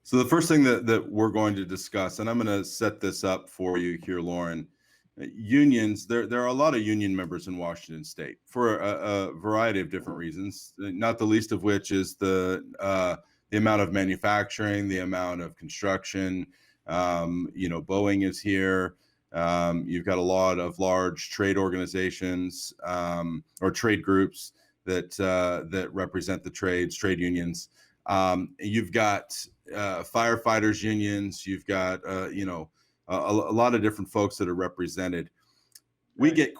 So the first thing that we're going to discuss, and I'm going to set this up for you here, Loren. Unions, there are a lot of union members in Washington State for a variety of different reasons, not the least of which is the amount of manufacturing, the amount of construction. Boeing is here. You've got a lot of large trade organizations or trade groups that represent the trade unions. You've got firefighters unions. You've got a lot of different folks that are represented. We get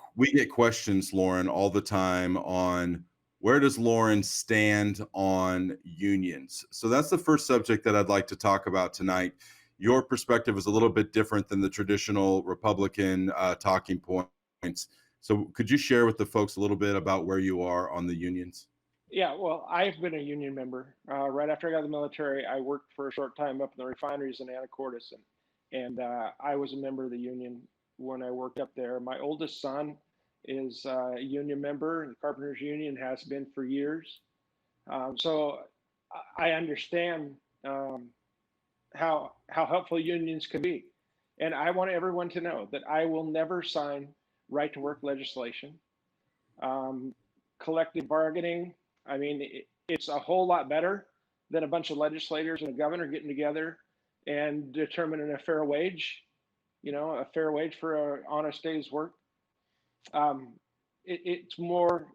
questions, Loren, all the time on where does Loren stand on unions. So that's the first subject that I'd like to talk about tonight. Your perspective is a little bit different than the traditional Republican talking points. So could you share with the folks a little bit about where you are on the unions? Yeah, well, I've been a union member. Right after I got out of the military, I worked for a short time up in the refineries in Anacortes, and I was a member of the union when I worked up there. My oldest son is a union member, and the Carpenters Union has been for years. So I understand how helpful unions can be, and I want everyone to know that I will never sign right to work legislation. Um, Collective bargaining, I mean, it's a whole lot better than a bunch of legislators and a governor getting together and determining a fair wage, a fair wage for an honest day's work. Um, it's more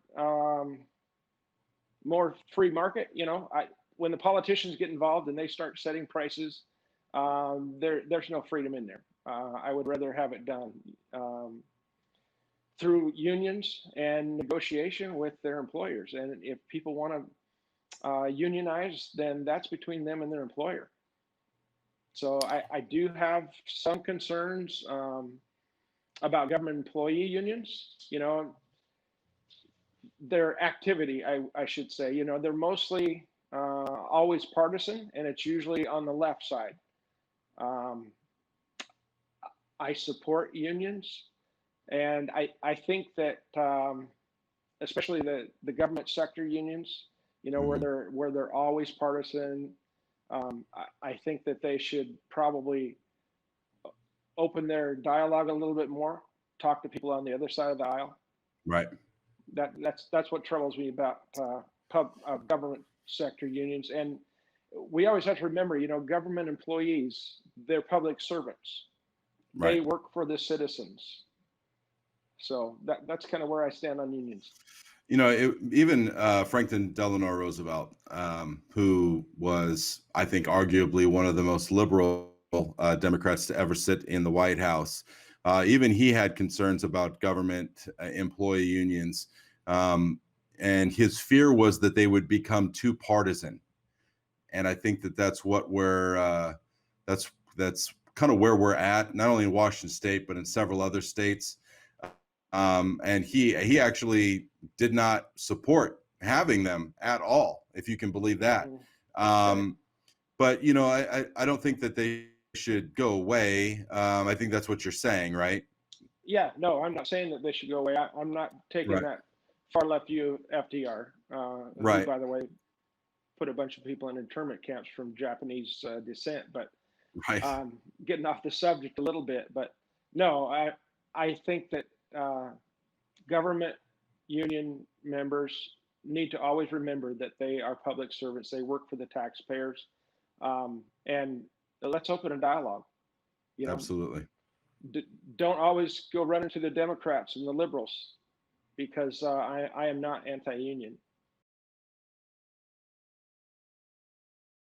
free market. When the politicians get involved and they start setting prices, there's no freedom in there. I would rather have it done through unions and negotiation with their employers. And if people want to unionize, then that's between them and their employer. So I do have some concerns about government employee unions. Their activity, I should say, they're mostly always partisan, and it's usually on the left side. Um, I support unions, and I think that especially the government sector unions, Mm-hmm. where they're always partisan. I think that they should probably open their dialogue a little bit more, talk to people on the other side of the aisle. Right. That's what troubles me about government sector unions. And we always have to remember, government employees, they're public servants. They Right. work for the citizens. So that's kind of where I stand on unions. Even Franklin Delano Roosevelt, who was, I think, arguably one of the most liberal Democrats to ever sit in the White House, even he had concerns about government employee unions. And his fear was that they would become too partisan. And I think that that's kind of where we're at, not only in Washington State, but in several other states. And he actually did not support having them at all, if you can believe that. Mm-hmm. Right. But I don't think that they should go away. I think that's what you're saying, right? Yeah, no, I'm not saying that they should go away. I'm not taking Right. that far left view FDR, who, Right. by the way, put a bunch of people in internment camps from Japanese descent. But Right. getting off the subject a little bit, but no, I think that government union members need to always remember that they are public servants. They work for the taxpayers, and let's open a dialogue. You know, Absolutely. don't always go running to the Democrats and the liberals, because I am not anti-union.